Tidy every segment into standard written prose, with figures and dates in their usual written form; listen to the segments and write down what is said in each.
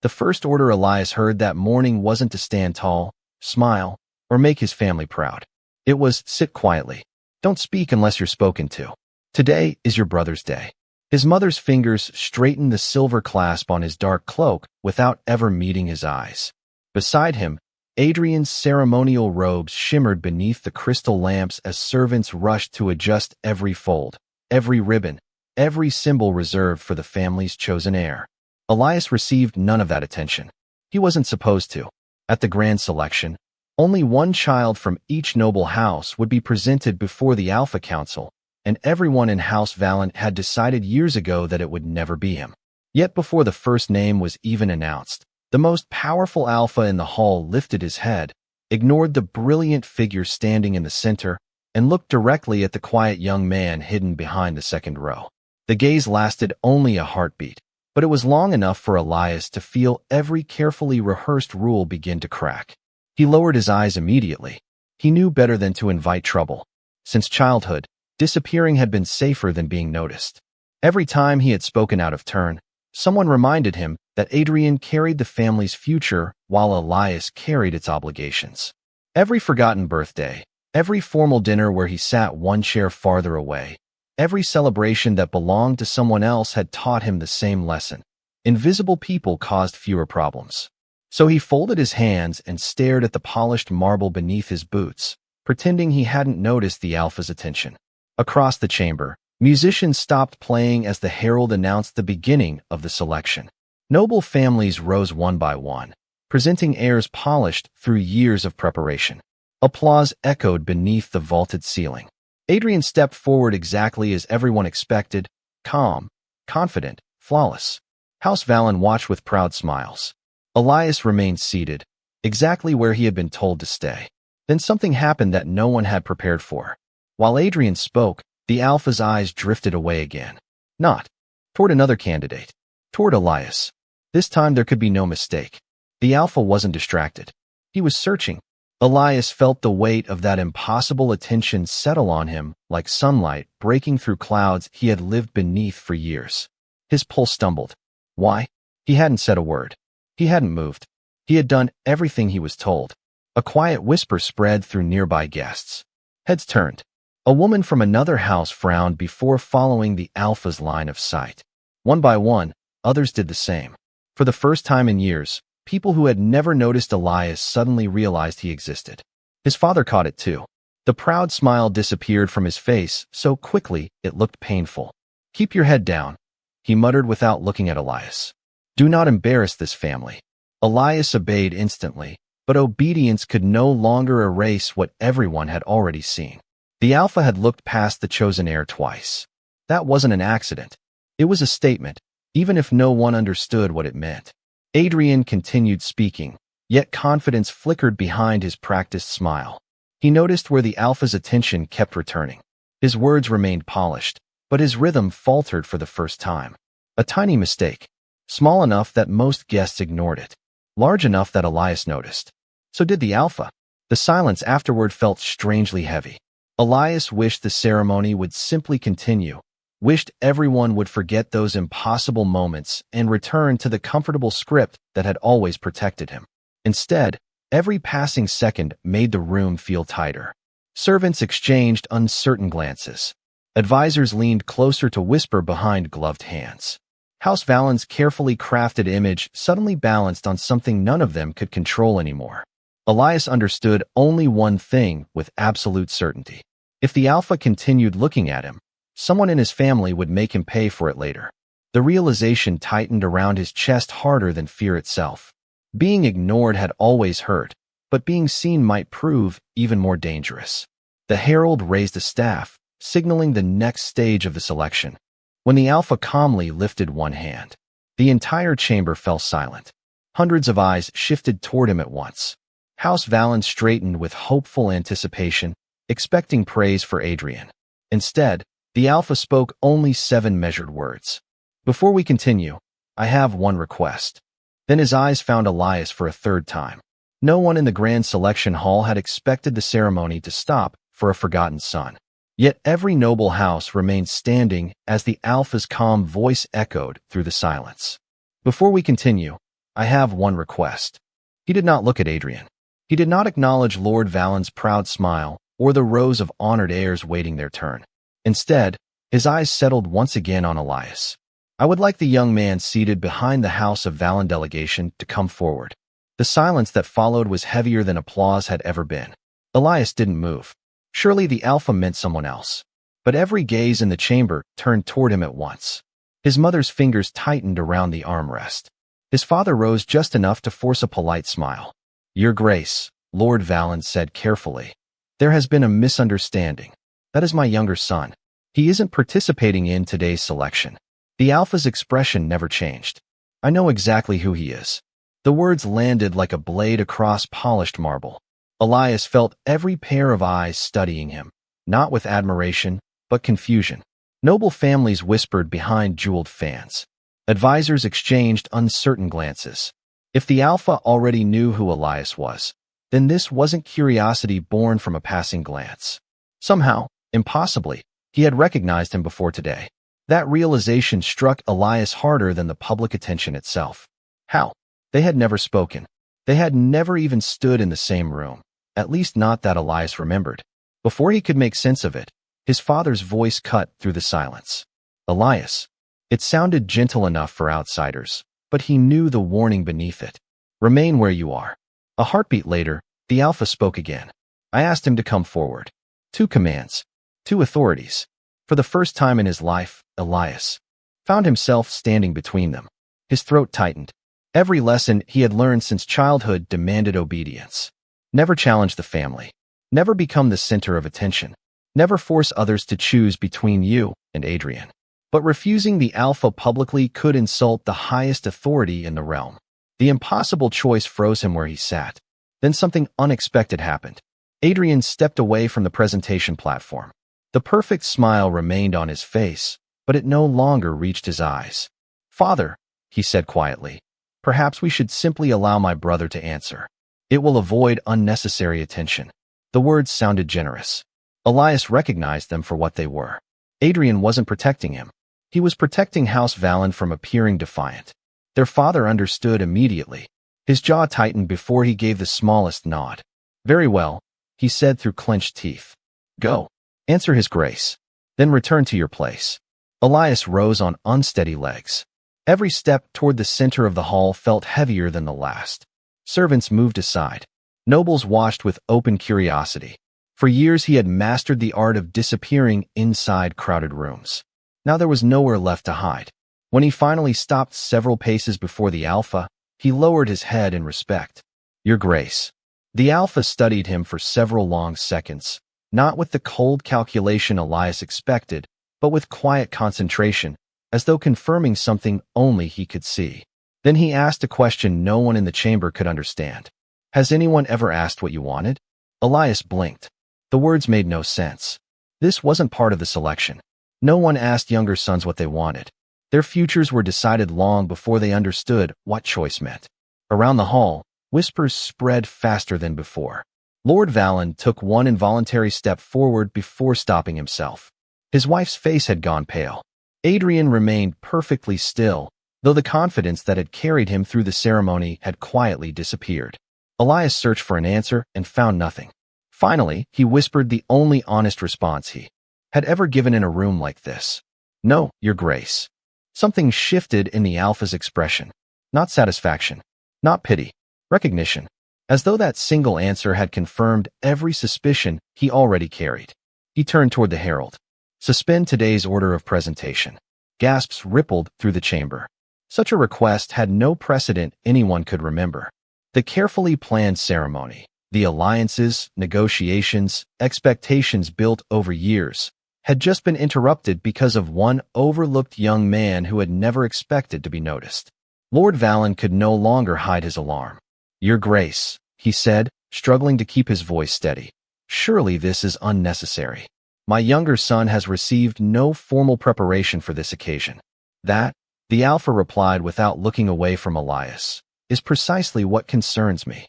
The first order Elias heard that morning wasn't to stand tall, smile, or make his family proud. It was, sit quietly. Don't speak unless you're spoken to. Today is your brother's day. His mother's fingers straightened the silver clasp on his dark cloak without ever meeting his eyes. Beside him, Adrian's ceremonial robes shimmered beneath the crystal lamps as servants rushed to adjust every fold, every ribbon, every symbol reserved for the family's chosen heir. Elias received none of that attention. He wasn't supposed to. At the grand selection, only one child from each noble house would be presented before the Alpha Council, and everyone in House Valen had decided years ago that it would never be him. Yet before the first name was even announced, the most powerful Alpha in the hall lifted his head, ignored the brilliant figure standing in the center, and looked directly at the quiet young man hidden behind the second row. The gaze lasted only a heartbeat, but it was long enough for Elias to feel every carefully rehearsed rule begin to crack. He lowered his eyes immediately. He knew better than to invite trouble. Since childhood, disappearing had been safer than being noticed. Every time he had spoken out of turn, someone reminded him that Adrian carried the family's future while Elias carried its obligations. Every forgotten birthday, every formal dinner where he sat one chair farther away, every celebration that belonged to someone else had taught him the same lesson. Invisible people caused fewer problems. So he folded his hands and stared at the polished marble beneath his boots, pretending he hadn't noticed the Alpha's attention. Across the chamber, musicians stopped playing as the herald announced the beginning of the selection. Noble families rose one by one, presenting heirs polished through years of preparation. Applause echoed beneath the vaulted ceiling. Adrian stepped forward exactly as everyone expected, calm, confident, flawless. House Valen watched with proud smiles. Elias remained seated, exactly where he had been told to stay. Then something happened that no one had prepared for. While Adrian spoke, the Alpha's eyes drifted away again. Not toward another candidate, toward Elias. This time there could be no mistake. The Alpha wasn't distracted. He was searching. Elias felt the weight of that impossible attention settle on him like sunlight breaking through clouds he had lived beneath for years. His pulse stumbled. Why? He hadn't said a word. He hadn't moved. He had done everything he was told. A quiet whisper spread through nearby guests. Heads turned. A woman from another house frowned before following the Alpha's line of sight. One by one, others did the same. For the first time in years, people who had never noticed Elias suddenly realized he existed. His father caught it too. The proud smile disappeared from his face so quickly it looked painful. Keep your head down, he muttered without looking at Elias. Do not embarrass this family. Elias obeyed instantly, but obedience could no longer erase what everyone had already seen. The Alpha had looked past the chosen heir twice. That wasn't an accident. It was a statement, even if no one understood what it meant. Adrian continued speaking, yet confidence flickered behind his practiced smile. He noticed where the Alpha's attention kept returning. His words remained polished, but his rhythm faltered for the first time. A tiny mistake, small enough that most guests ignored it, large enough that Elias noticed. So did the Alpha. The silence afterward felt strangely heavy. Elias wished the ceremony would simply continue, wished everyone would forget those impossible moments and return to the comfortable script that had always protected him. Instead, every passing second made the room feel tighter. Servants exchanged uncertain glances. Advisors leaned closer to whisper behind gloved hands. House Valen's carefully crafted image suddenly balanced on something none of them could control anymore. Elias understood only one thing with absolute certainty. If the Alpha continued looking at him, someone in his family would make him pay for it later. The realization tightened around his chest harder than fear itself. Being ignored had always hurt, but being seen might prove even more dangerous. The herald raised a staff, signaling the next stage of the selection. When the Alpha calmly lifted one hand, the entire chamber fell silent. Hundreds of eyes shifted toward him at once. House Valen straightened with hopeful anticipation, expecting praise for Adrian. Instead, the Alpha spoke only 7 measured words. Before we continue, I have one request. Then his eyes found Elias for a third time. No one in the grand selection hall had expected the ceremony to stop for a forgotten son. Yet every noble house remained standing as the Alpha's calm voice echoed through the silence. Before we continue, I have one request. He did not look at Adrian. He did not acknowledge Lord Valen's proud smile or the rows of honored heirs waiting their turn. Instead, his eyes settled once again on Elias. I would like the young man seated behind the House of Valen delegation to come forward. The silence that followed was heavier than applause had ever been. Elias didn't move. Surely the alpha meant someone else. But every gaze in the chamber turned toward him at once. His mother's fingers tightened around the armrest. His father rose just enough to force a polite smile. Your Grace, Lord Valen said carefully. There has been a misunderstanding. That is my younger son. He isn't participating in today's selection. The alpha's expression never changed. I know exactly who he is. The words landed like a blade across polished marble. Elias felt every pair of eyes studying him, not with admiration, but confusion. Noble families whispered behind jeweled fans. Advisors exchanged uncertain glances. If the alpha already knew who Elias was, then this wasn't curiosity born from a passing glance. Somehow, impossibly, he had recognized him before today. That realization struck Elias harder than the public attention itself. How? They had never spoken. They had never even stood in the same room, at least not that Elias remembered. Before he could make sense of it, his father's voice cut through the silence. Elias. It sounded gentle enough for outsiders, but he knew the warning beneath it. Remain where you are. A heartbeat later, the alpha spoke again. I asked him to come forward. 2 commands. 2 authorities. For the first time in his life, Elias found himself standing between them. His throat tightened. Every lesson he had learned since childhood demanded obedience. Never challenge the family. Never become the center of attention. Never force others to choose between you and Adrian. But refusing the alpha publicly could insult the highest authority in the realm. The impossible choice froze him where he sat. Then something unexpected happened. Adrian stepped away from the presentation platform. The perfect smile remained on his face, but it no longer reached his eyes. Father, he said quietly, perhaps we should simply allow my brother to answer. It will avoid unnecessary attention. The words sounded generous. Elias recognized them for what they were. Adrian wasn't protecting him. He was protecting House Valen from appearing defiant. Their father understood immediately. His jaw tightened before he gave the smallest nod. Very well, he said through clenched teeth. Go. Answer his grace. Then return to your place. Elias rose on unsteady legs. Every step toward the center of the hall felt heavier than the last. Servants moved aside. Nobles watched with open curiosity. For years he had mastered the art of disappearing inside crowded rooms. Now there was nowhere left to hide. When he finally stopped several paces before the alpha, he lowered his head in respect. Your Grace. The alpha studied him for several long seconds, not with the cold calculation Elias expected, but with quiet concentration, as though confirming something only he could see. Then he asked a question no one in the chamber could understand. Has anyone ever asked what you wanted? Elias blinked. The words made no sense. This wasn't part of the selection. No one asked younger sons what they wanted. Their futures were decided long before they understood what choice meant. Around the hall, whispers spread faster than before. Lord Valen took one involuntary step forward before stopping himself. His wife's face had gone pale. Adrian remained perfectly still, though the confidence that had carried him through the ceremony had quietly disappeared. Elias searched for an answer and found nothing. Finally, he whispered the only honest response he had ever given in a room like this. No, Your Grace. Something shifted in the alpha's expression. Not satisfaction. Not pity. Recognition. As though that single answer had confirmed every suspicion he already carried. He turned toward the herald. Suspend today's order of presentation. Gasps rippled through the chamber. Such a request had no precedent anyone could remember. The carefully planned ceremony, the alliances, negotiations, expectations built over years, had just been interrupted because of one overlooked young man who had never expected to be noticed. Lord Valen could no longer hide his alarm. Your Grace, he said, struggling to keep his voice steady. Surely this is unnecessary. My younger son has received no formal preparation for this occasion. That, the alpha replied without looking away from Elias, is precisely what concerns me.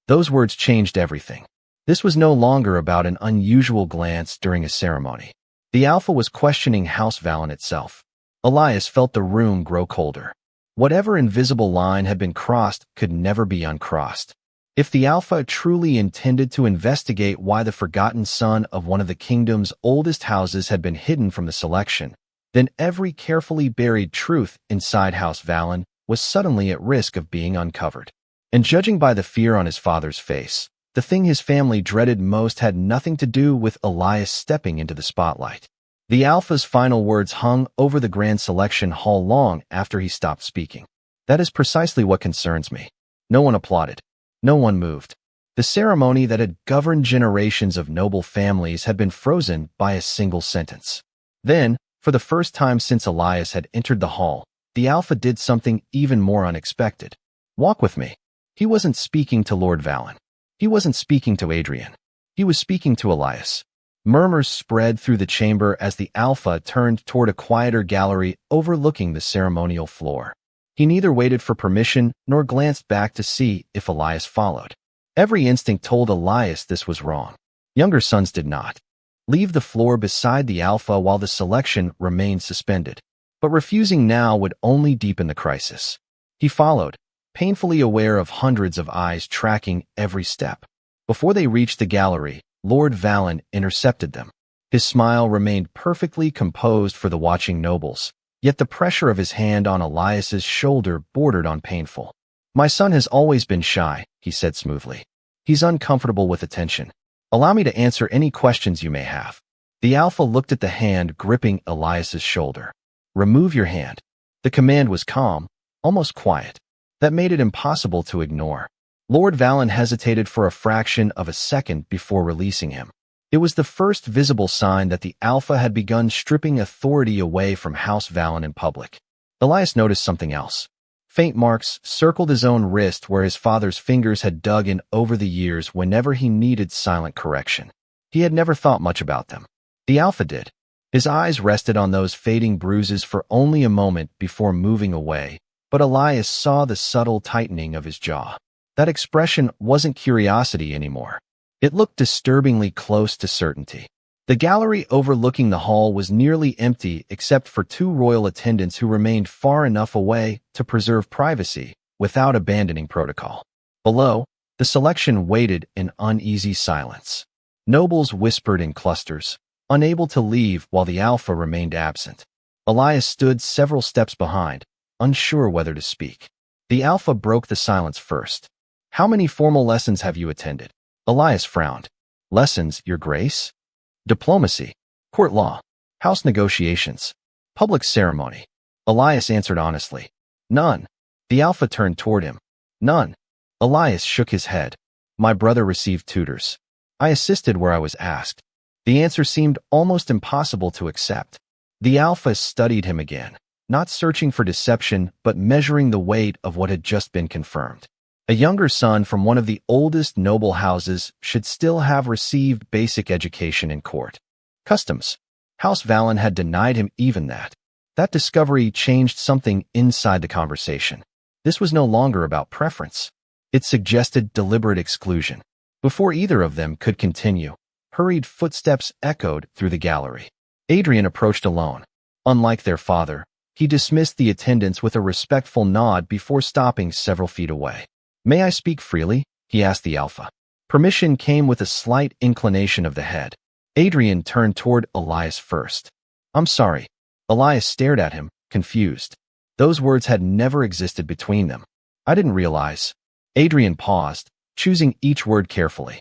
Those words changed everything. This was no longer about an unusual glance during a ceremony. The alpha was questioning House Valen itself. Elias felt the room grow colder. Whatever invisible line had been crossed could never be uncrossed. If the Alpha truly intended to investigate why the forgotten son of one of the kingdom's oldest houses had been hidden from the selection, then every carefully buried truth inside House Valen was suddenly at risk of being uncovered. And judging by the fear on his father's face, the thing his family dreaded most had nothing to do with Elias stepping into the spotlight. The Alpha's final words hung over the Grand Selection Hall long after he stopped speaking. That is precisely what concerns me. No one applauded. No one moved. The ceremony that had governed generations of noble families had been frozen by a single sentence. Then, for the first time since Elias had entered the hall, the Alpha did something even more unexpected. Walk with me. He wasn't speaking to Lord Valen. He wasn't speaking to Adrian. He was speaking to Elias. Murmurs spread through the chamber as the Alpha turned toward a quieter gallery overlooking the ceremonial floor. He neither waited for permission nor glanced back to see if Elias followed. Every instinct told Elias this was wrong. Younger sons did not leave the floor beside the Alpha while the selection remained suspended. But refusing now would only deepen the crisis. He followed, painfully aware of hundreds of eyes tracking every step. Before they reached the gallery, Lord Valen intercepted them. His smile remained perfectly composed for the watching nobles, yet the pressure of his hand on Elias's shoulder bordered on painful. My son has always been shy, he said smoothly. He's uncomfortable with attention. Allow me to answer any questions you may have. The Alpha looked at the hand gripping Elias's shoulder. Remove your hand. The command was calm, almost quiet. That made it impossible to ignore. Lord Valen hesitated for a fraction of a second before releasing him. It was the first visible sign that the Alpha had begun stripping authority away from House Valen in public. Elias noticed something else. Faint marks circled his own wrist where his father's fingers had dug in over the years whenever he needed silent correction. He had never thought much about them. The Alpha did. His eyes rested on those fading bruises for only a moment before moving away, but Elias saw the subtle tightening of his jaw. That expression wasn't curiosity anymore. It looked disturbingly close to certainty. The gallery overlooking the hall was nearly empty except for two royal attendants who remained far enough away to preserve privacy without abandoning protocol. Below, the selection waited in uneasy silence. Nobles whispered in clusters, unable to leave while the Alpha remained absent. Elias stood several steps behind, unsure whether to speak. The Alpha broke the silence first. How many formal lessons have you attended? Elias frowned. Lessons, Your Grace? Diplomacy, court law, house negotiations, public ceremony. Elias answered honestly. None. The Alpha turned toward him. None. Elias shook his head. My brother received tutors. I assisted where I was asked. The answer seemed almost impossible to accept. The Alpha studied him again, not searching for deception, but measuring the weight of what had just been confirmed. A younger son from one of the oldest noble houses should still have received basic education in court. Customs. House Valen had denied him even that. That discovery changed something inside the conversation. This was no longer about preference. It suggested deliberate exclusion. Before either of them could continue, hurried footsteps echoed through the gallery. Adrian approached alone. Unlike their father, he dismissed the attendants with a respectful nod before stopping several feet away. May I speak freely? He asked the Alpha. Permission came with a slight inclination of the head. Adrian turned toward Elias first. I'm sorry. Elias stared at him, confused. Those words had never existed between them. I didn't realize. Adrian paused, choosing each word carefully.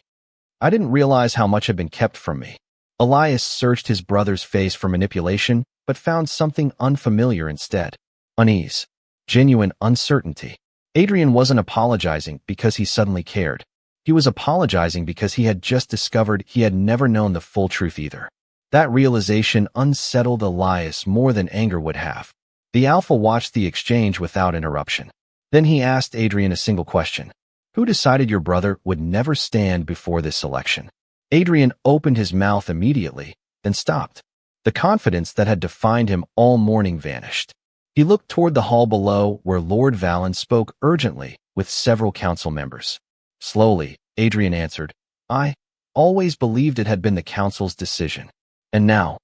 I didn't realize how much had been kept from me. Elias searched his brother's face for manipulation, but found something unfamiliar instead. Unease. Genuine uncertainty. Adrian wasn't apologizing because he suddenly cared. He was apologizing because he had just discovered he had never known the full truth either. That realization unsettled Elias more than anger would have. The Alpha watched the exchange without interruption. Then he asked Adrian a single question. Who decided your brother would never stand before this election? Adrian opened his mouth immediately, then stopped. The confidence that had defined him all morning vanished. He looked toward the hall below where Lord Valen spoke urgently with several council members. Slowly, Adrian answered, I always believed it had been the council's decision. And now?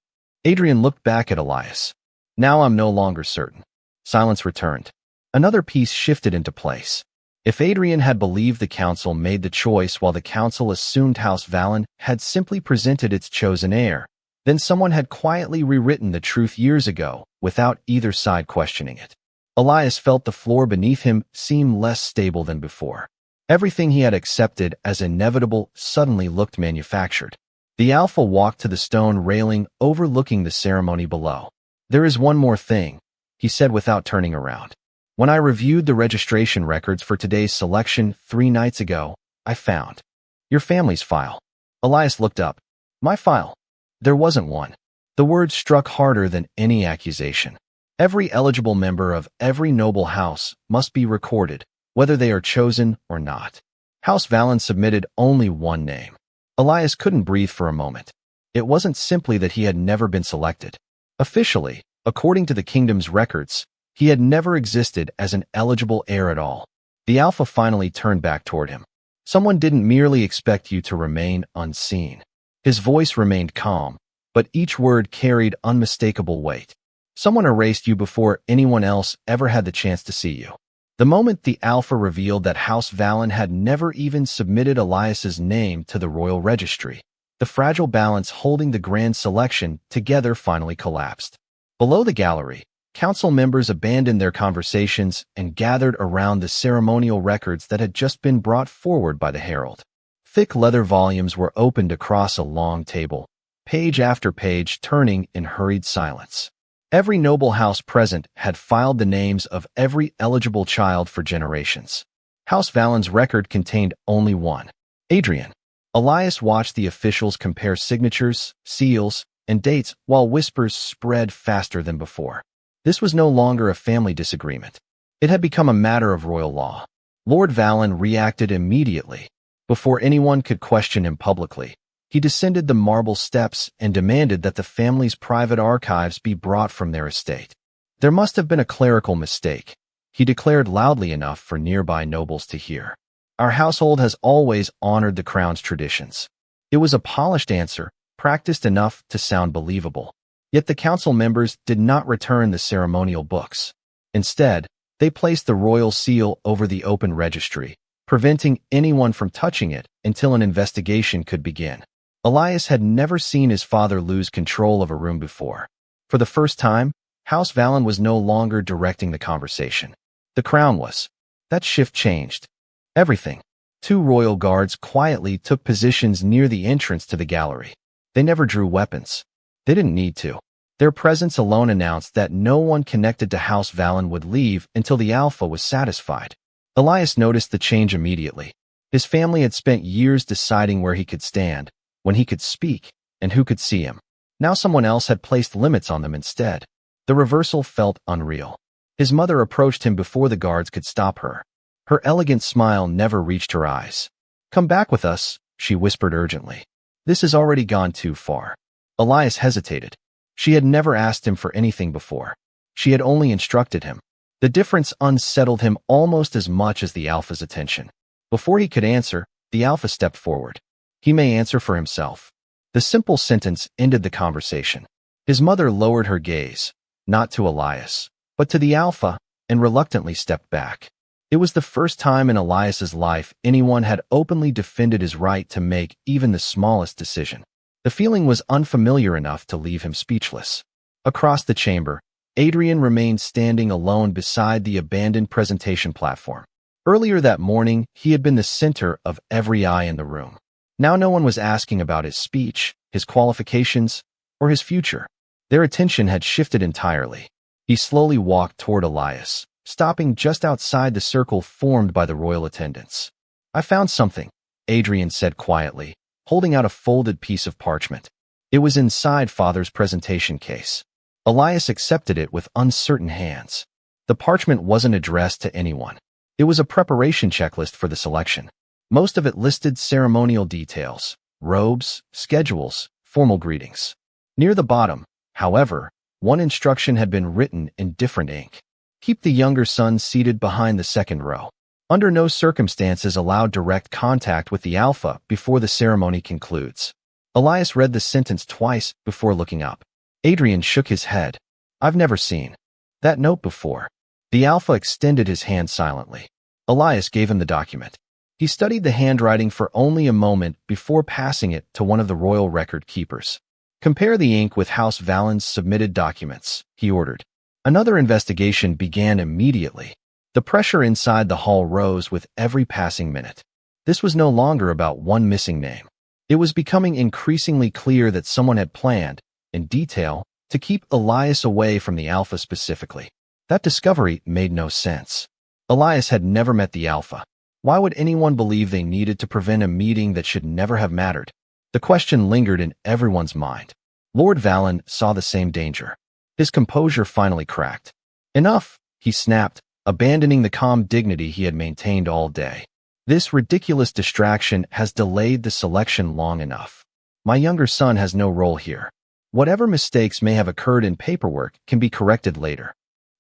Adrian looked back at Elias. Now I'm no longer certain. Silence returned. Another piece shifted into place. If Adrian had believed the council made the choice while the council assumed House Valen had simply presented its chosen heir, then someone had quietly rewritten the truth years ago without either side questioning it. Elias felt the floor beneath him seem less stable than before. Everything he had accepted as inevitable suddenly looked manufactured. The Alpha walked to the stone railing overlooking the ceremony below. "There is one more thing," he said without turning around. "When I reviewed the registration records for today's selection 3 nights ago, I found your family's file." Elias looked up. "My file?" There wasn't one. The words struck harder than any accusation. Every eligible member of every noble house must be recorded, whether they are chosen or not. House Valen submitted only one name. Elias couldn't breathe for a moment. It wasn't simply that he had never been selected. Officially, according to the kingdom's records, he had never existed as an eligible heir at all. The Alpha finally turned back toward him. "Someone didn't merely expect you to remain unseen." His voice remained calm, but each word carried unmistakable weight. "Someone erased you before anyone else ever had the chance to see you." The moment the Alpha revealed that House Valen had never even submitted Elias's name to the royal registry, the fragile balance holding the grand selection together finally collapsed. Below the gallery, council members abandoned their conversations and gathered around the ceremonial records that had just been brought forward by the herald. Thick leather volumes were opened across a long table, page after page turning in hurried silence. Every noble house present had filed the names of every eligible child for generations. House Valen's record contained only one: Adrian. Elias watched the officials compare signatures, seals, and dates while whispers spread faster than before. This was no longer a family disagreement. It had become a matter of royal law. Lord Valen reacted immediately. Before anyone could question him publicly, he descended the marble steps and demanded that the family's private archives be brought from their estate. There must have been a clerical mistake, he declared loudly enough for nearby nobles to hear. "Our household has always honored the crown's traditions." It was a polished answer, practiced enough to sound believable. Yet the council members did not return the ceremonial books. Instead, they placed the royal seal over the open registry, preventing anyone from touching it until an investigation could begin. Elias had never seen his father lose control of a room before. For the first time, House Valen was no longer directing the conversation. The crown was. That shift changed everything. 2 royal guards quietly took positions near the entrance to the gallery. They never drew weapons. They didn't need to. Their presence alone announced that no one connected to House Valen would leave until the Alpha was satisfied. Elias noticed the change immediately. His family had spent years deciding where he could stand, when he could speak, and who could see him. Now someone else had placed limits on them instead. The reversal felt unreal. His mother approached him before the guards could stop her. Her elegant smile never reached her eyes. "Come back with us," she whispered urgently. "This has already gone too far." Elias hesitated. She had never asked him for anything before. She had only instructed him. The difference unsettled him almost as much as the Alpha's attention. Before he could answer, the Alpha stepped forward. "He may answer for himself." The simple sentence ended the conversation. His mother lowered her gaze, not to Elias, but to the Alpha, and reluctantly stepped back. It was the first time in Elias's life anyone had openly defended his right to make even the smallest decision. The feeling was unfamiliar enough to leave him speechless. Across the chamber, Adrian remained standing alone beside the abandoned presentation platform. Earlier that morning, he had been the center of every eye in the room. Now no one was asking about his speech, his qualifications, or his future. Their attention had shifted entirely. He slowly walked toward Elias, stopping just outside the circle formed by the royal attendants. "I found something," Adrian said quietly, holding out a folded piece of parchment. It was inside Father's presentation case. Elias accepted it with uncertain hands. The parchment wasn't addressed to anyone. It was a preparation checklist for the selection. Most of it listed ceremonial details, robes, schedules, formal greetings. Near the bottom, however, one instruction had been written in different ink. "Keep the younger son seated behind the second row. Under no circumstances allow direct contact with the Alpha before the ceremony concludes." Elias read the sentence twice before looking up. Adrian shook his head. "I've never seen that note before." The Alpha extended his hand silently. Elias gave him the document. He studied the handwriting for only a moment before passing it to one of the royal record keepers. "Compare the ink with House Valen's submitted documents," he ordered. Another investigation began immediately. The pressure inside the hall rose with every passing minute. This was no longer about one missing name. It was becoming increasingly clear that someone had planned, in detail, to keep Elias away from the Alpha specifically. That discovery made no sense. Elias had never met the Alpha. Why would anyone believe they needed to prevent a meeting that should never have mattered? The question lingered in everyone's mind. Lord Valen saw the same danger. His composure finally cracked. "Enough," he snapped, abandoning the calm dignity he had maintained all day. "This ridiculous distraction has delayed the selection long enough. My younger son has no role here. Whatever mistakes may have occurred in paperwork can be corrected later."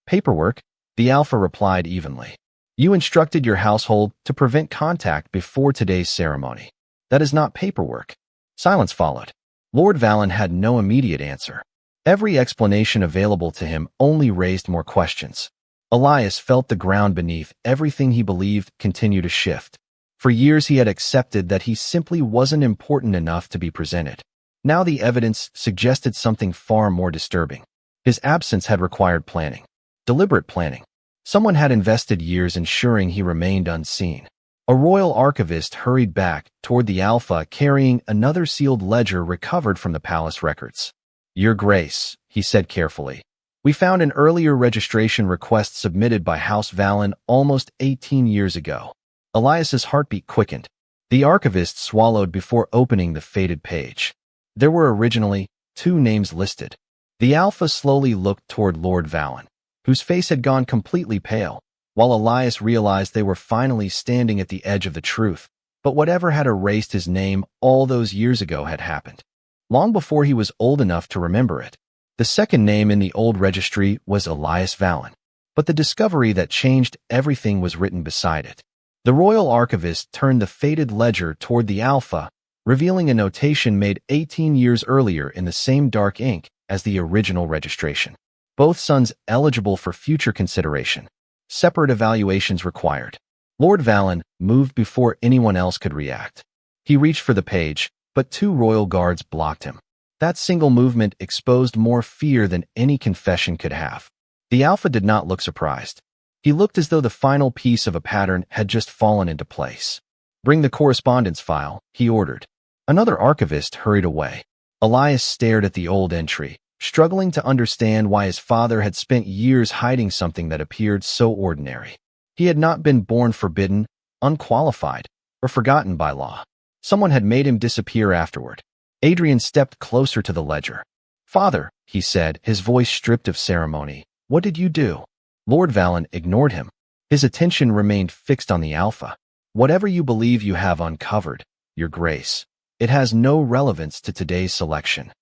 "Paperwork?" the Alpha replied evenly. "You instructed your household to prevent contact before today's ceremony. That is not paperwork." Silence followed. Lord Valen had no immediate answer. Every explanation available to him only raised more questions. Elias felt the ground beneath everything he believed continue to shift. For years he had accepted that he simply wasn't important enough to be presented. Now the evidence suggested something far more disturbing. His absence had required planning. Deliberate planning. Someone had invested years ensuring he remained unseen. A royal archivist hurried back toward the Alpha carrying another sealed ledger recovered from the palace records. "Your Grace," he said carefully, "we found an earlier registration request submitted by House Valen almost 18 years ago." Elias's heartbeat quickened. The archivist swallowed before opening the faded page. There were originally 2 names listed. The Alpha slowly looked toward Lord Valen, whose face had gone completely pale, while Elias realized they were finally standing at the edge of the truth. But whatever had erased his name all those years ago had happened, long before he was old enough to remember it. The second name in the old registry was Elias Valen, but the discovery that changed everything was written beside it. The royal archivist turned the faded ledger toward the Alpha, revealing a notation made 18 years earlier in the same dark ink as the original registration. Both sons eligible for future consideration. Separate evaluations required. Lord Valen moved before anyone else could react. He reached for the page, but 2 royal guards blocked him. That single movement exposed more fear than any confession could have. The Alpha did not look surprised. He looked as though the final piece of a pattern had just fallen into place. "Bring the correspondence file," he ordered. Another archivist hurried away. Elias stared at the old entry, struggling to understand why his father had spent years hiding something that appeared so ordinary. He had not been born forbidden, unqualified, or forgotten by law. Someone had made him disappear afterward. Adrian stepped closer to the ledger. "Father," he said, his voice stripped of ceremony, "what did you do?" Lord Valen ignored him. His attention remained fixed on the Alpha. "Whatever you believe you have uncovered, Your Grace, it has no relevance to today's selection.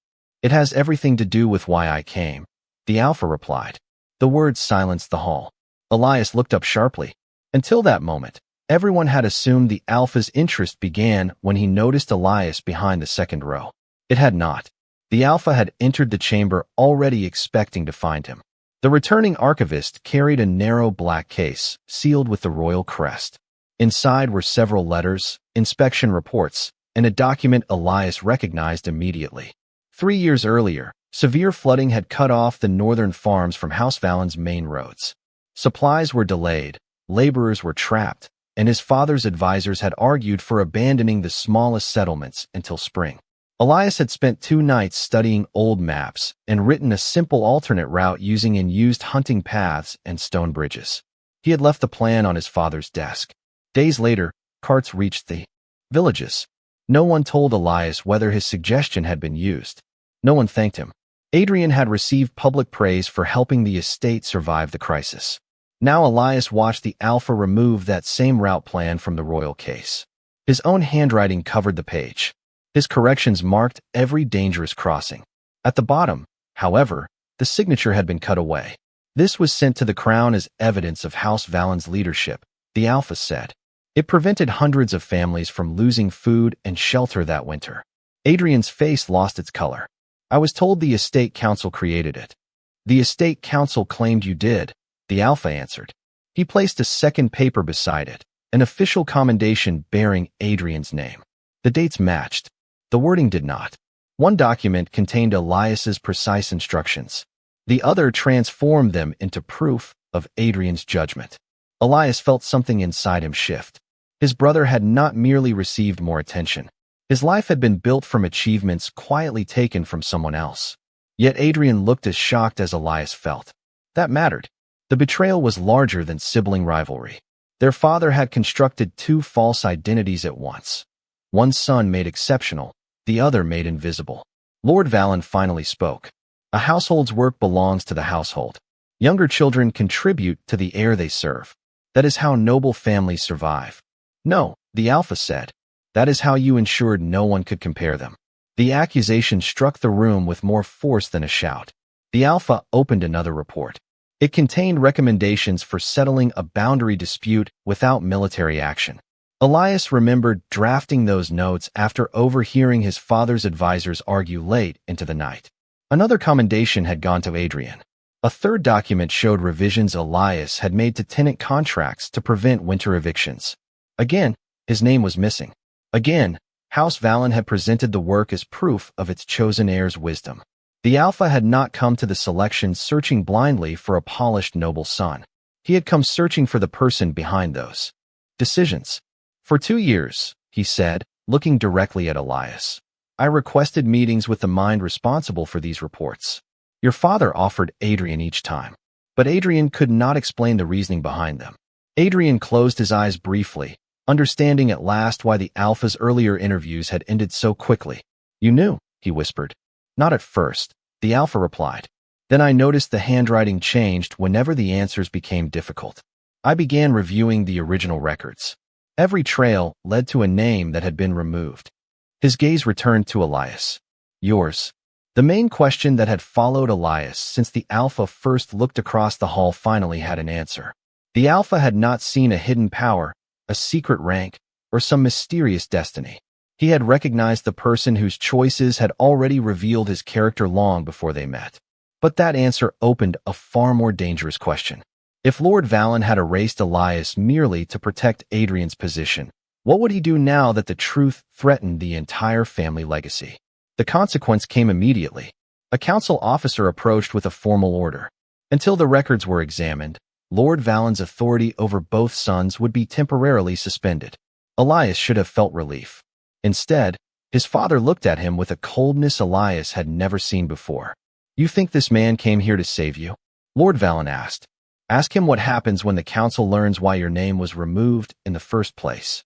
It has everything to do with why I came," the Alpha replied. The words silenced the hall. Elias looked up sharply. Until that moment, everyone had assumed the Alpha's interest began when he noticed Elias behind the second row. It had not. The Alpha had entered the chamber already expecting to find him. The returning archivist carried a narrow black case, sealed with the royal crest. Inside were several letters, inspection reports, and a document Elias recognized immediately. 3 years earlier, severe flooding had cut off the northern farms from House Valen's main roads. Supplies were delayed, laborers were trapped, and his father's advisors had argued for abandoning the smallest settlements until spring. Elias had spent 2 nights studying old maps and written a simple alternate route using unused hunting paths and stone bridges. He had left the plan on his father's desk. Days later, carts reached the villages. No one told Elias whether his suggestion had been used. No one thanked him. Adrian had received public praise for helping the estate survive the crisis. Now Elias watched the Alpha remove that same route plan from the royal case. His own handwriting covered the page. His corrections marked every dangerous crossing. At the bottom, however, the signature had been cut away. This was sent to the crown as evidence of House Valen's leadership, the Alpha said. It prevented hundreds of families from losing food and shelter that winter. Adrian's face lost its color. "I was told the estate council created it." "The estate council claimed you did," the Alpha answered. He placed a second paper beside it, an official commendation bearing Adrian's name. The dates matched. The wording did not. One document contained Elias's precise instructions. The other transformed them into proof of Adrian's judgment. Elias felt something inside him shift. His brother had not merely received more attention. His life had been built from achievements quietly taken from someone else. Yet Adrian looked as shocked as Elias felt. That mattered. The betrayal was larger than sibling rivalry. Their father had constructed two false identities at once. One son made exceptional, the other made invisible. Lord Valen finally spoke. A household's work belongs to the household. Younger children contribute to the heir they serve. That is how noble families survive. No, the Alpha said. That is how you ensured no one could compare them. The accusation struck the room with more force than a shout. The Alpha opened another report. It contained recommendations for settling a boundary dispute without military action. Elias remembered drafting those notes after overhearing his father's advisors argue late into the night. Another commendation had gone to Adrian. A third document showed revisions Elias had made to tenant contracts to prevent winter evictions. Again, his name was missing. Again, House Valen had presented the work as proof of its chosen heir's wisdom. The Alpha had not come to the selection searching blindly for a polished noble son. He had come searching for the person behind those decisions. For 2 years, he said, looking directly at Elias, I requested meetings with the mind responsible for these reports. Your father offered Adrian each time, but Adrian could not explain the reasoning behind them. Adrian closed his eyes briefly, understanding at last why the Alpha's earlier interviews had ended so quickly. You knew, he whispered. Not at first, the Alpha replied. Then I noticed the handwriting changed whenever the answers became difficult. I began reviewing the original records. Every trail led to a name that had been removed. His gaze returned to Elias. Yours. The main question that had followed Elias since the Alpha first looked across the hall finally had an answer. The Alpha had not seen a hidden power, a secret rank, or some mysterious destiny. He had recognized the person whose choices had already revealed his character long before they met. But that answer opened a far more dangerous question. If Lord Valen had erased Elias merely to protect Adrian's position, what would he do now that the truth threatened the entire family legacy? The consequence came immediately. A council officer approached with a formal order. Until the records were examined, Lord Valen's authority over both sons would be temporarily suspended. Elias should have felt relief. Instead, his father looked at him with a coldness Elias had never seen before. You think this man came here to save you? Lord Valen asked. Ask him what happens when the council learns why your name was removed in the first place.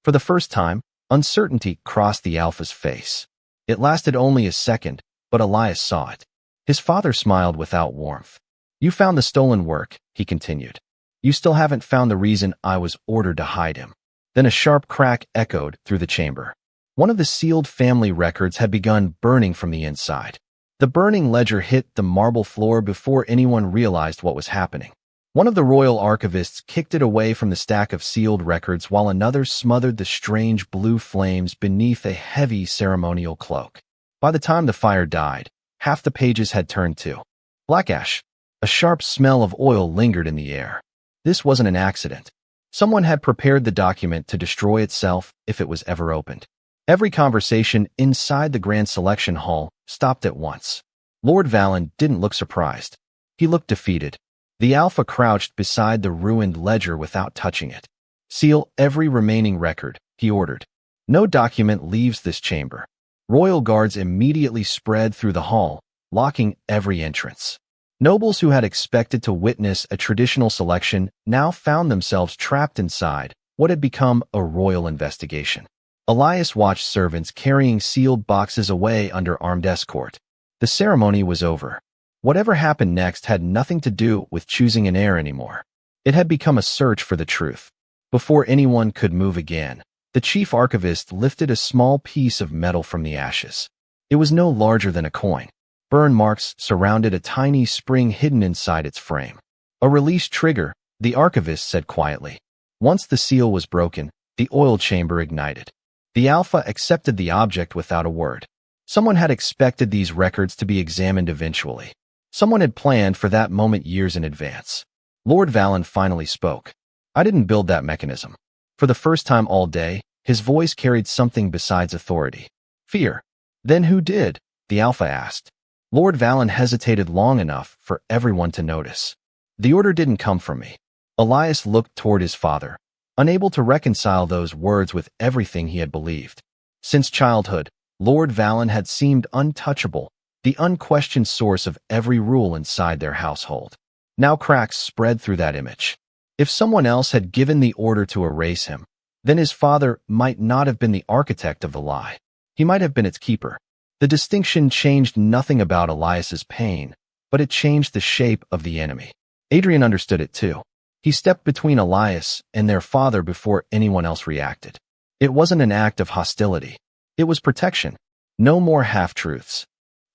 For the first time, uncertainty crossed the Alpha's face. It lasted only a second, but Elias saw it. His father smiled without warmth. You found the stolen work, he continued. You still haven't found the reason I was ordered to hide him. Then a sharp crack echoed through the chamber. One of the sealed family records had begun burning from the inside. The burning ledger hit the marble floor before anyone realized what was happening. One of the royal archivists kicked it away from the stack of sealed records while another smothered the strange blue flames beneath a heavy ceremonial cloak. By the time the fire died, half the pages had turned to black ash. A sharp smell of oil lingered in the air. This wasn't an accident. Someone had prepared the document to destroy itself if it was ever opened. Every conversation inside the Grand Selection Hall stopped at once. Lord Valen didn't look surprised. He looked defeated. The Alpha crouched beside the ruined ledger without touching it. Seal every remaining record, he ordered. No document leaves this chamber. Royal guards immediately spread through the hall, locking every entrance. Nobles who had expected to witness a traditional selection now found themselves trapped inside what had become a royal investigation. Elias watched servants carrying sealed boxes away under armed escort. The ceremony was over. Whatever happened next had nothing to do with choosing an heir anymore. It had become a search for the truth. Before anyone could move again, the chief archivist lifted a small piece of metal from the ashes. It was no larger than a coin. Burn marks surrounded a tiny spring hidden inside its frame. A release trigger, the archivist said quietly. Once the seal was broken, the oil chamber ignited. The Alpha accepted the object without a word. Someone had expected these records to be examined eventually. Someone had planned for that moment years in advance. Lord Valen finally spoke. I didn't build that mechanism. For the first time all day, his voice carried something besides authority. Fear. Then who did? The Alpha asked. Lord Valen hesitated long enough for everyone to notice. The order didn't come from me. Elias looked toward his father, unable to reconcile those words with everything he had believed. Since childhood, Lord Valen had seemed untouchable, the unquestioned source of every rule inside their household. Now cracks spread through that image. If someone else had given the order to erase him, then his father might not have been the architect of the lie. He might have been its keeper. The distinction changed nothing about Elias's pain, but it changed the shape of the enemy. Adrian understood it too. He stepped between Elias and their father before anyone else reacted. It wasn't an act of hostility. It was protection. No more half-truths.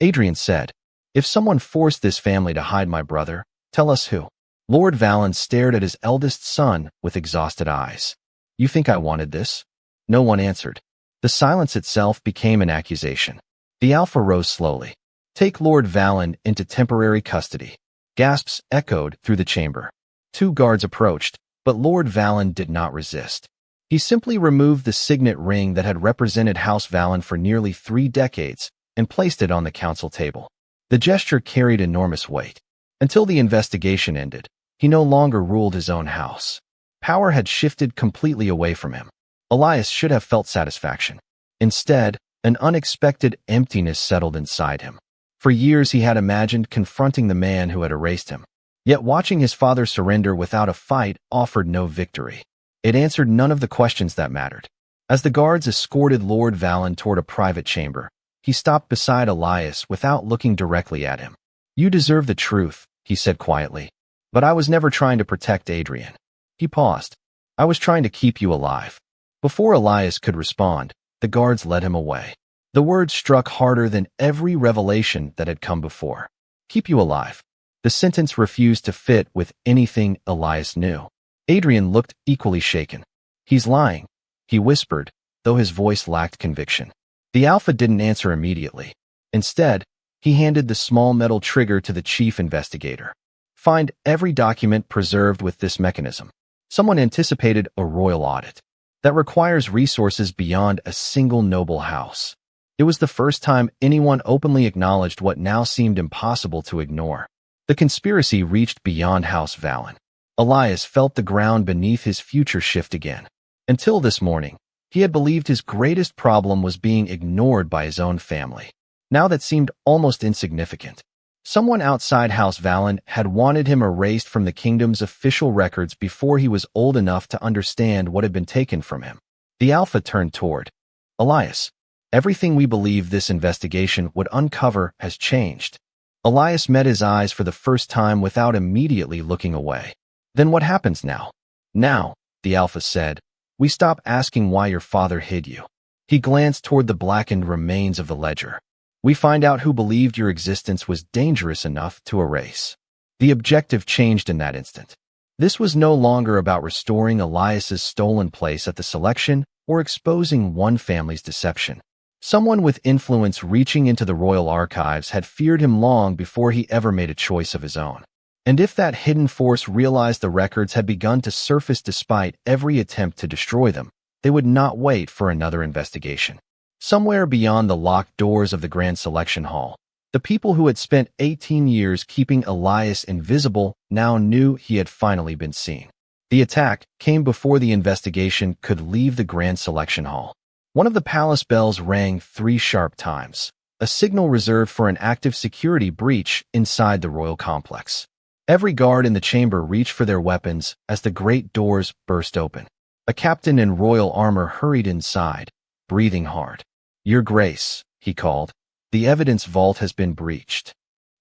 Adrian said, if someone forced this family to hide my brother, tell us who. Lord Valen stared at his eldest son with exhausted eyes. You think I wanted this? No one answered. The silence itself became an accusation. The Alpha rose slowly. Take Lord Valen into temporary custody. Gasps echoed through the chamber. 2 guards approached, but Lord Valen did not resist. He simply removed the signet ring that had represented House Valen for nearly 3 decades and placed it on the council table. The gesture carried enormous weight. Until the investigation ended, he no longer ruled his own house. Power had shifted completely away from him. Elias should have felt satisfaction. Instead, an unexpected emptiness settled inside him. For years he had imagined confronting the man who had erased him. Yet watching his father surrender without a fight offered no victory. It answered none of the questions that mattered. As the guards escorted Lord Valen toward a private chamber, he stopped beside Elias without looking directly at him. You deserve the truth, he said quietly. But I was never trying to protect Adrian. He paused. I was trying to keep you alive. Before Elias could respond, the guards led him away. The words struck harder than every revelation that had come before. Keep you alive. The sentence refused to fit with anything Elias knew. Adrian looked equally shaken. He's lying, he whispered, though his voice lacked conviction. The Alpha didn't answer immediately. Instead, he handed the small metal trigger to the chief investigator. Find every document preserved with this mechanism. Someone anticipated a royal audit. That requires resources beyond a single noble house. It was the first time anyone openly acknowledged what now seemed impossible to ignore. The conspiracy reached beyond House Valen. Elias felt the ground beneath his future shift again. Until this morning, he had believed his greatest problem was being ignored by his own family. Now that seemed almost insignificant. Someone outside House Valen had wanted him erased from the kingdom's official records before he was old enough to understand what had been taken from him. The Alpha turned toward Elias. Everything we believed this investigation would uncover has changed. Elias met his eyes for the first time without immediately looking away. Then what happens now? Now, the Alpha said, we stop asking why your father hid you. He glanced toward the blackened remains of the ledger. We find out who believed your existence was dangerous enough to erase. The objective changed in that instant. This was no longer about restoring Elias's stolen place at the selection or exposing one family's deception. Someone with influence reaching into the royal archives had feared him long before he ever made a choice of his own. And if that hidden force realized the records had begun to surface despite every attempt to destroy them, they would not wait for another investigation. Somewhere beyond the locked doors of the Grand Selection Hall, the people who had spent 18 years keeping Elias invisible now knew he had finally been seen. The attack came before the investigation could leave the Grand Selection Hall. One of the palace bells rang 3 sharp times, a signal reserved for an active security breach inside the royal complex. Every guard in the chamber reached for their weapons as the great doors burst open. A captain in royal armor hurried inside, breathing hard. Your Grace, he called, the evidence vault has been breached.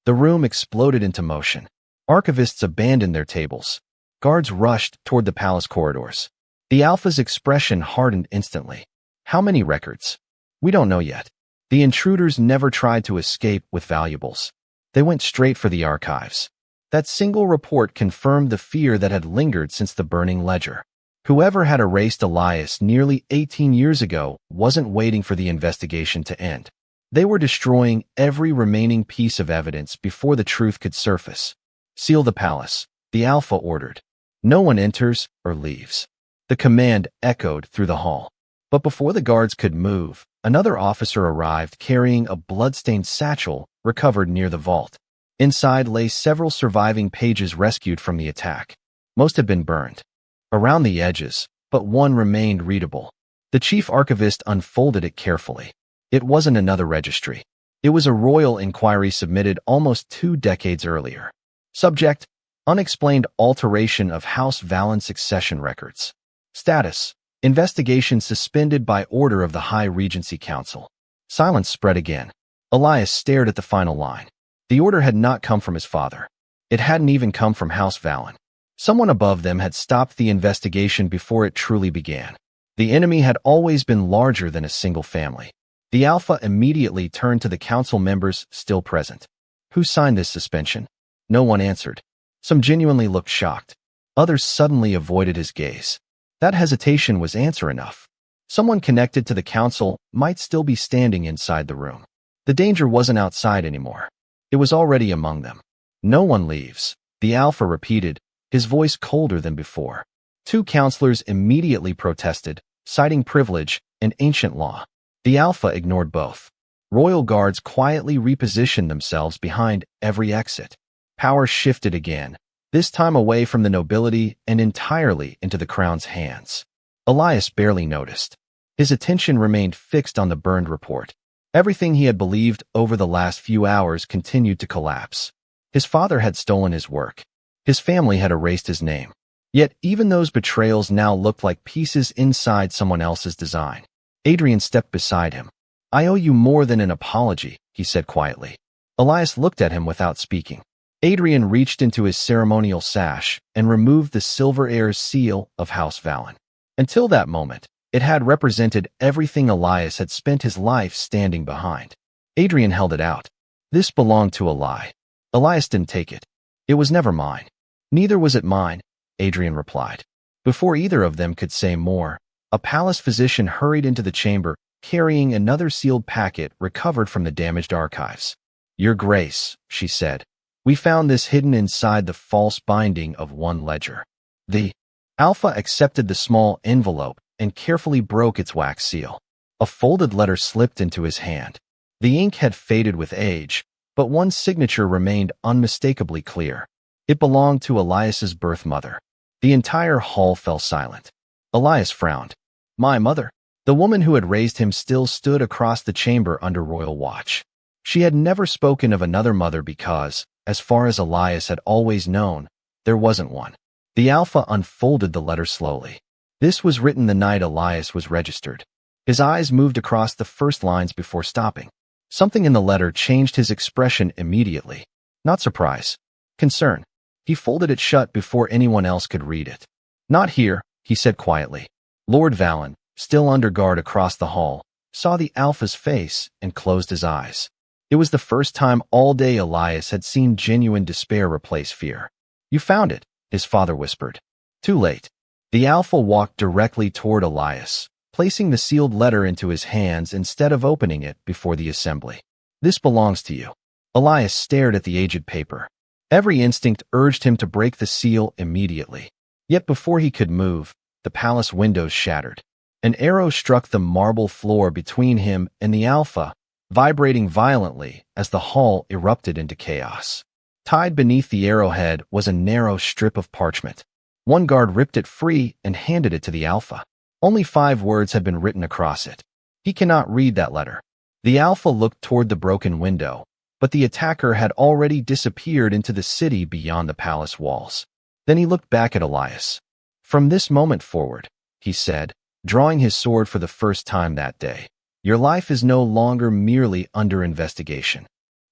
The room exploded into motion. Archivists abandoned their tables. Guards rushed toward the palace corridors. The Alpha's expression hardened instantly. How many records? We don't know yet. The intruders never tried to escape with valuables. They went straight for the archives. That single report confirmed the fear that had lingered since the burning ledger. Whoever had erased Elias nearly 18 years ago wasn't waiting for the investigation to end. They were destroying every remaining piece of evidence before the truth could surface. Seal the palace, The Alpha ordered. No one enters or leaves. The command echoed through the hall. But before the guards could move, another officer arrived carrying a blood-stained satchel recovered near the vault. Inside lay several surviving pages rescued from the attack. Most had been burned around the edges, but one remained readable. The chief archivist unfolded it carefully. It wasn't another registry. It was a royal inquiry submitted almost 2 decades earlier. Subject: unexplained alteration of House Valen succession records. Status: investigation suspended by order of the High Regency Council. Silence spread again. Elias stared at the final line. The order had not come from his father. It hadn't even come from House Valen. Someone above them had stopped the investigation before it truly began. The enemy had always been larger than a single family. The Alpha immediately turned to the council members still present. Who signed this suspension? No one answered. Some genuinely looked shocked. Others suddenly avoided his gaze. That hesitation was answer enough. Someone connected to the council might still be standing inside the room. The danger wasn't outside anymore. It was already among them. No one leaves, the Alpha repeated, his voice colder than before. 2 counselors immediately protested, citing privilege and ancient law. The Alpha ignored both. Royal guards quietly repositioned themselves behind every exit. Power shifted again, this time away from the nobility and entirely into the crown's hands. Elias barely noticed. His attention remained fixed on the burned report. Everything he had believed over the last few hours continued to collapse. His father had stolen his work. His family had erased his name. Yet even those betrayals now looked like pieces inside someone else's design. Adrian stepped beside him. "I owe you more than an apology," he said quietly. Elias looked at him without speaking. Adrian reached into his ceremonial sash and removed the silver heir's seal of House Valen. Until that moment, it had represented everything Elias had spent his life standing behind. Adrian held it out. This belonged to a lie. Elias didn't take it. "It was never mine." "Neither was it mine," Adrian replied. Before either of them could say more, a palace physician hurried into the chamber, carrying another sealed packet recovered from the damaged archives. "Your Grace," she said, "we found this hidden inside the false binding of one ledger." The Alpha accepted the small envelope and carefully broke its wax seal. A folded letter slipped into his hand. The ink had faded with age, but one signature remained unmistakably clear. It belonged to Elias's birth mother. The entire hall fell silent. Elias frowned. "My mother?" The woman who had raised him still stood across the chamber under royal watch. She had never spoken of another mother because, as far as Elias had always known, there wasn't one. The Alpha unfolded the letter slowly. This was written the night Elias was registered. His eyes moved across the first lines before stopping. Something in the letter changed his expression immediately. Not surprise. Concern. He folded it shut before anyone else could read it. "Not here," he said quietly. Lord Valen, still under guard across the hall, saw the Alpha's face and closed his eyes. It was the first time all day Elias had seen genuine despair replace fear. "You found it," his father whispered. Too late. The Alpha walked directly toward Elias, placing the sealed letter into his hands instead of opening it before the assembly. "This belongs to you." Elias stared at the aged paper. Every instinct urged him to break the seal immediately. Yet before he could move, the palace windows shattered. An arrow struck the marble floor between him and the Alpha, vibrating violently as the hall erupted into chaos. Tied beneath the arrowhead was a narrow strip of parchment. One guard ripped it free and handed it to the Alpha. Only 5 words had been written across it. "He cannot read that letter." The Alpha looked toward the broken window, but the attacker had already disappeared into the city beyond the palace walls. Then he looked back at Elias. "From this moment forward," he said, drawing his sword for the first time that day, "your life is no longer merely under investigation."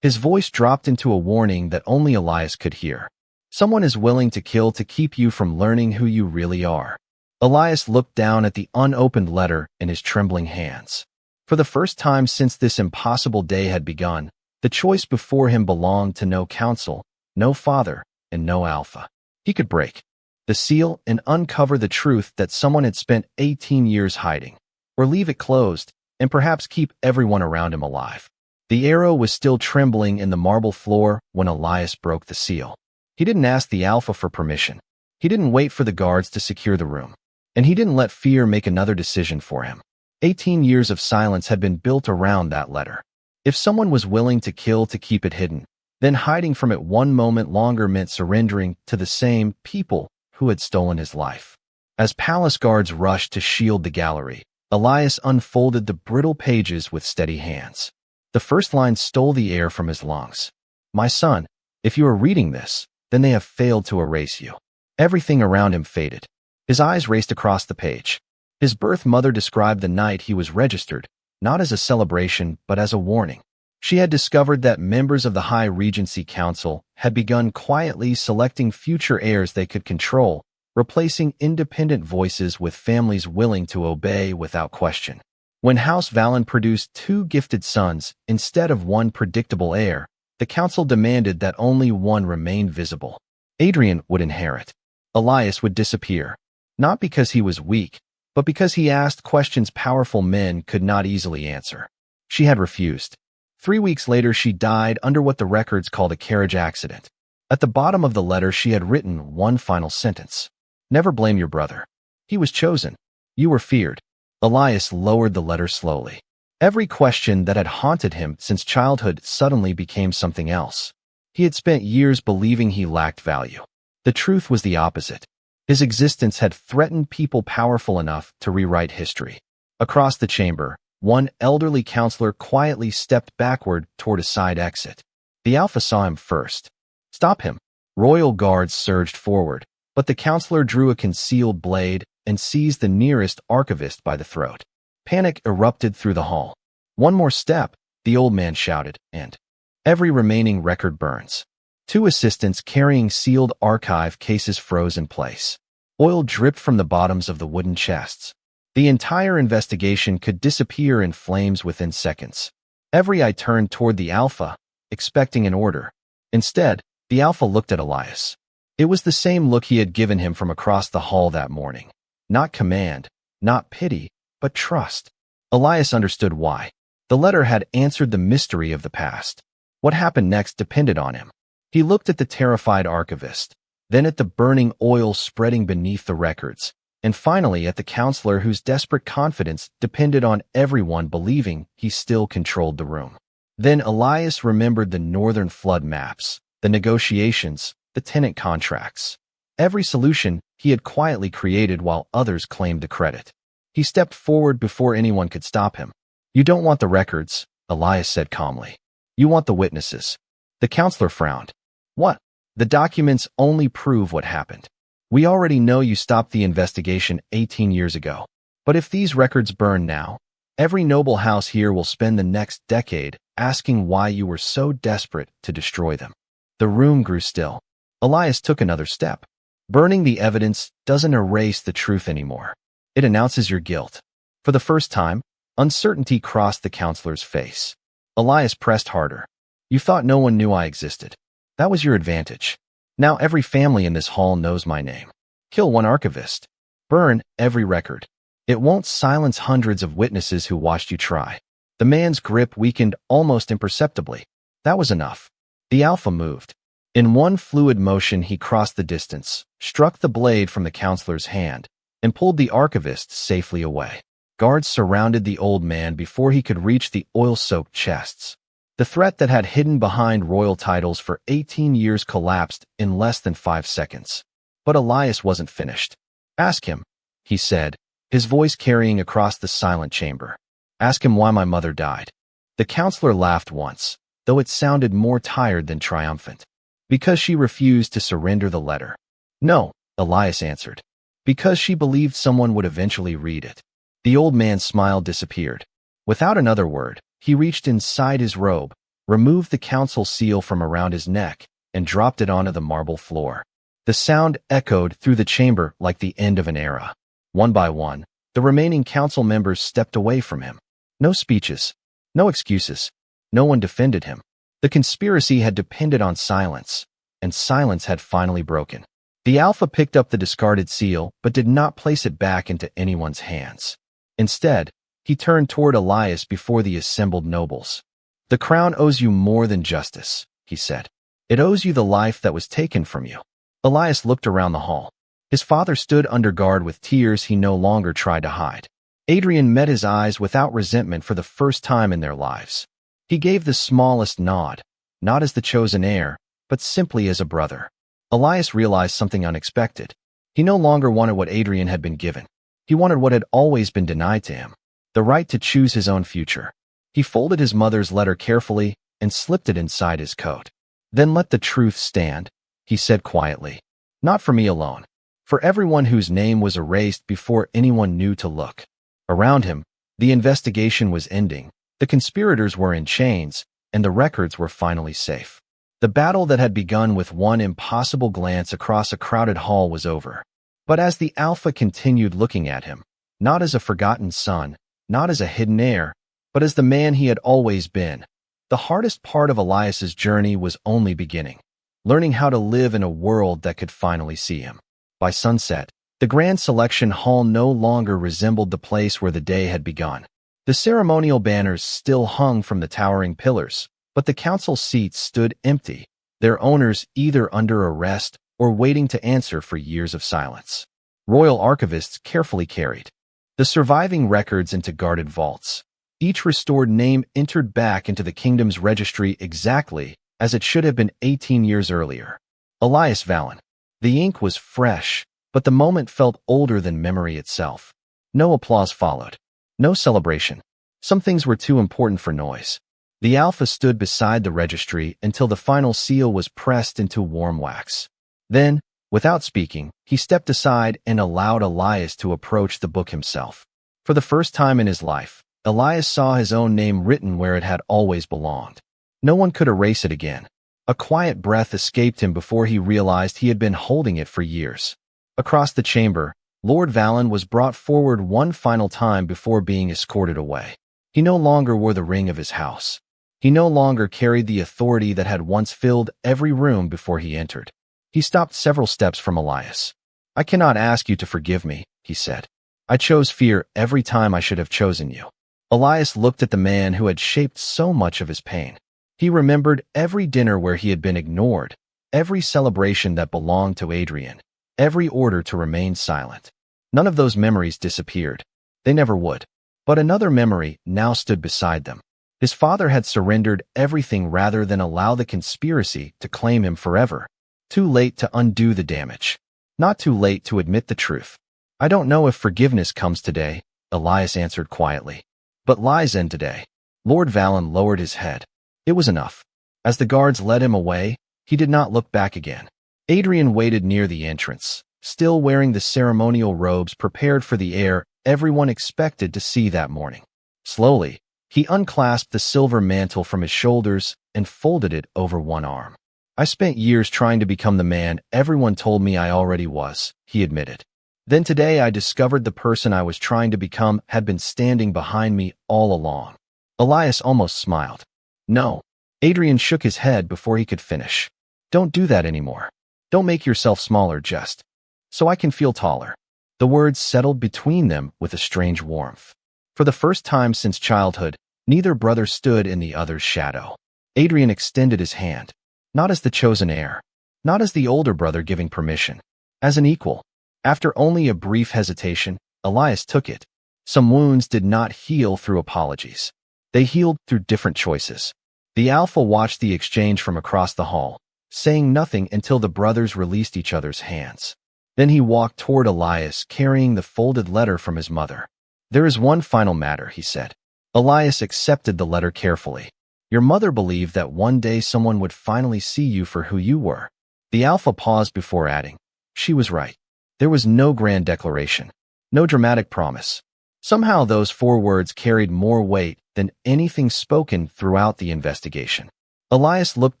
His voice dropped into a warning that only Elias could hear. Someone is willing to kill to keep you from learning who you really are. Elias looked down at the unopened letter in his trembling hands. For the first time since this impossible day had begun, the choice before him belonged to no council, no father, and no Alpha. He could break the seal and uncover the truth that someone had spent 18 years hiding, or leave it closed and perhaps keep everyone around him alive. The arrow was still trembling in the marble floor when Elias broke the seal. He didn't ask the Alpha for permission. He didn't wait for the guards to secure the room. And he didn't let fear make another decision for him. 18 years of silence had been built around that letter. If someone was willing to kill to keep it hidden, then hiding from it one moment longer meant surrendering to the same people who had stolen his life. As palace guards rushed to shield the gallery, Elias unfolded the brittle pages with steady hands. The first line stole the air from his lungs. "My son, if you are reading this, then they have failed to erase you." Everything around him faded. His eyes raced across the page. His birth mother described the night he was registered, not as a celebration, but as a warning. She had discovered that members of the High Regency Council had begun quietly selecting future heirs they could control, replacing independent voices with families willing to obey without question. When House Valen produced 2 gifted sons instead of 1 predictable heir, the council demanded that only one remain visible. Adrian would inherit. Elias would disappear, not because he was weak, but because he asked questions powerful men could not easily answer. She had refused. 3 weeks later, she died under what the records called a carriage accident. At the bottom of the letter, she had written one final sentence. "Never blame your brother. He was chosen. You were feared." Elias lowered the letter slowly. Every question that had haunted him since childhood suddenly became something else. He had spent years believing he lacked value. The truth was the opposite. His existence had threatened people powerful enough to rewrite history. Across the chamber, one elderly counselor quietly stepped backward toward a side exit. The Alpha saw him first. "Stop him." Royal guards surged forward, but the counselor drew a concealed blade and seized the nearest archivist by the throat. Panic erupted through the hall. "One more step," the old man shouted, and every remaining record burns. 2 assistants carrying sealed archive cases froze in place. Oil dripped from the bottoms of the wooden chests. The entire investigation could disappear in flames within seconds. Every eye turned toward the Alpha, expecting an order. Instead, the Alpha looked at Elias. It was the same look he had given him from across the hall that morning. Not command, not pity, but trust. Elias understood why. The letter had answered the mystery of the past. What happened next depended on him. He looked at the terrified archivist, then at the burning oil spreading beneath the records, and finally at the counselor whose desperate confidence depended on everyone believing he still controlled the room. Then Elias remembered the northern flood maps, the negotiations, the tenant contracts. Every solution he had quietly created while others claimed the credit. He stepped forward before anyone could stop him. "You don't want the records," Elias said calmly. "You want the witnesses." The counselor frowned. "What? The documents only prove what happened. We already know you stopped the investigation 18 years ago. But if these records burn now, every noble house here will spend the next decade asking why you were so desperate to destroy them." The room grew still. Elias took another step. "Burning the evidence doesn't erase the truth anymore. It announces your guilt." For the first time, uncertainty crossed the counselor's face. Elias pressed harder. "You thought no one knew I existed. That was your advantage. Now every family in this hall knows my name. Kill one archivist. Burn every record. It won't silence hundreds of witnesses who watched you try." The man's grip weakened almost imperceptibly. That was enough. The Alpha moved. In one fluid motion, he crossed the distance, struck the blade from the counselor's hand, and pulled the archivist safely away. Guards surrounded the old man before he could reach the oil-soaked chests. The threat that had hidden behind royal titles for 18 years collapsed in less than 5 seconds. But Elias wasn't finished. "Ask him," he said, his voice carrying across the silent chamber. "Ask him why my mother died." The counselor laughed once, though it sounded more tired than triumphant. "Because she refused to surrender the letter." "No," Elias answered. "Because she believed someone would eventually read it." The old man's smile disappeared. Without another word, he reached inside his robe, removed the council seal from around his neck, and dropped it onto the marble floor. The sound echoed through the chamber like the end of an era. One by one, the remaining council members stepped away from him. No speeches, no excuses. No one defended him. The conspiracy had depended on silence, and silence had finally broken. The Alpha picked up the discarded seal but did not place it back into anyone's hands. Instead, he turned toward Elias before the assembled nobles. "The crown owes you more than justice," he said. It owes you the life that was taken from you. Elias looked around the hall. His father stood under guard with tears he no longer tried to hide. Adrian met his eyes without resentment for the first time in their lives. He gave the smallest nod, not as the chosen heir, but simply as a brother. Elias realized something unexpected. He no longer wanted what Adrian had been given. He wanted what had always been denied to him, the right to choose his own future. He folded his mother's letter carefully and slipped it inside his coat. "Then let the truth stand," he said quietly. "Not for me alone. For everyone whose name was erased before anyone knew to look." Around him, the investigation was ending. The conspirators were in chains, and the records were finally safe. The battle that had begun with one impossible glance across a crowded hall was over. But as the Alpha continued looking at him, not as a forgotten son, not as a hidden heir, but as the man he had always been, the hardest part of Elias's journey was only beginning, learning how to live in a world that could finally see him. By sunset, the Grand Selection Hall no longer resembled the place where the day had begun. The ceremonial banners still hung from the towering pillars, but the council seats stood empty, their owners either under arrest or waiting to answer for years of silence. Royal archivists carefully carried the surviving records into guarded vaults. Each restored name entered back into the kingdom's registry exactly as it should have been 18 years earlier. Elias Valen. The ink was fresh, but the moment felt older than memory itself. No applause followed. No celebration. Some things were too important for noise. The Alpha stood beside the registry until the final seal was pressed into warm wax. Then, without speaking, he stepped aside and allowed Elias to approach the book himself. For the first time in his life, Elias saw his own name written where it had always belonged. No one could erase it again. A quiet breath escaped him before he realized he had been holding it for years. Across the chamber, Lord Valen was brought forward one final time before being escorted away. He no longer wore the ring of his house. He no longer carried the authority that had once filled every room before he entered. He stopped several steps from Elias. "I cannot ask you to forgive me," he said. "I chose fear every time I should have chosen you." Elias looked at the man who had shaped so much of his pain. He remembered every dinner where he had been ignored, every celebration that belonged to Adrian, every order to remain silent. None of those memories disappeared. They never would. But another memory now stood beside them. His father had surrendered everything rather than allow the conspiracy to claim him forever. Too late to undo the damage. Not too late to admit the truth. "I don't know if forgiveness comes today," Elias answered quietly. "But lies end today." Lord Valen lowered his head. It was enough. As the guards led him away, he did not look back again. Adrian waited near the entrance, still wearing the ceremonial robes prepared for the heir everyone expected to see that morning. Slowly, he unclasped the silver mantle from his shoulders and folded it over one arm. "I spent years trying to become the man everyone told me I already was," he admitted. "Then today I discovered the person I was trying to become had been standing behind me all along." Elias almost smiled. "No." Adrian shook his head before he could finish. "Don't do that anymore. Don't make yourself smaller just so I can feel taller." The words settled between them with a strange warmth. For the first time since childhood, neither brother stood in the other's shadow. Adrian extended his hand, not as the chosen heir, not as the older brother giving permission, as an equal. After only a brief hesitation, Elias took it. Some wounds did not heal through apologies. They healed through different choices. The Alpha watched the exchange from across the hall, saying nothing until the brothers released each other's hands. Then he walked toward Elias, carrying the folded letter from his mother. "There is one final matter," he said. Elias accepted the letter carefully. "Your mother believed that one day someone would finally see you for who you were." The Alpha paused before adding, "She was right." There was no grand declaration, no dramatic promise. Somehow those 4 words carried more weight than anything spoken throughout the investigation. Elias looked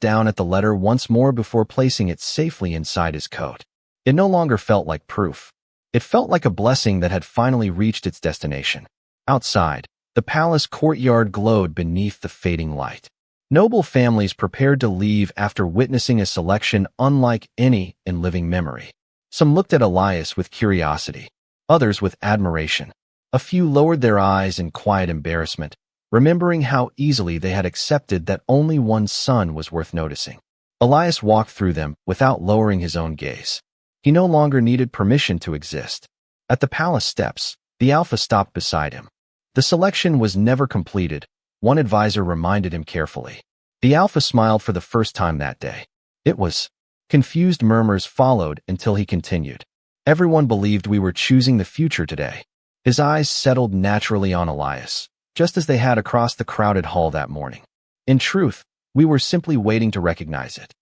down at the letter once more before placing it safely inside his coat. It no longer felt like proof. It felt like a blessing that had finally reached its destination. Outside, the palace courtyard glowed beneath the fading light. Noble families prepared to leave after witnessing a selection unlike any in living memory. Some looked at Elias with curiosity, others with admiration. A few lowered their eyes in quiet embarrassment, remembering how easily they had accepted that only one son was worth noticing. Elias walked through them without lowering his own gaze. He no longer needed permission to exist. At the palace steps, the Alpha stopped beside him. The selection was never completed, one advisor reminded him carefully. The Alpha smiled for the first time that day. It was. Confused murmurs followed until he continued. Everyone believed we were choosing the future today. His eyes settled naturally on Elias, just as they had across the crowded hall that morning. In truth, we were simply waiting to recognize it.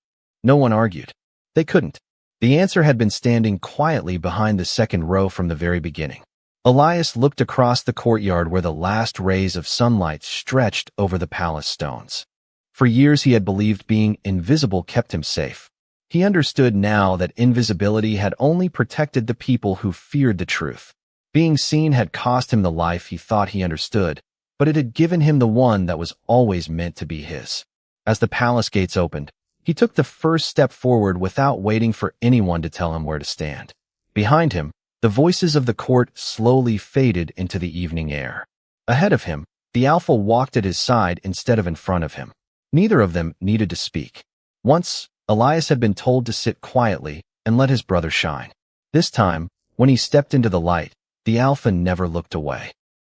No one argued. They couldn't. The answer had been standing quietly behind the second row from the very beginning. Elias looked across the courtyard where the last rays of sunlight stretched over the palace stones. For years he had believed being invisible kept him safe. He understood now that invisibility had only protected the people who feared the truth. Being seen had cost him the life he thought he understood, but it had given him the one that was always meant to be his. As the palace gates opened, he took the first step forward without waiting for anyone to tell him where to stand. Behind him, the voices of the court slowly faded into the evening air. Ahead of him, the Alpha walked at his side instead of in front of him. Neither of them needed to speak. Once, Elias had been told to sit quietly and let his brother shine. This time, when he stepped into the light, the Alpha never looked away.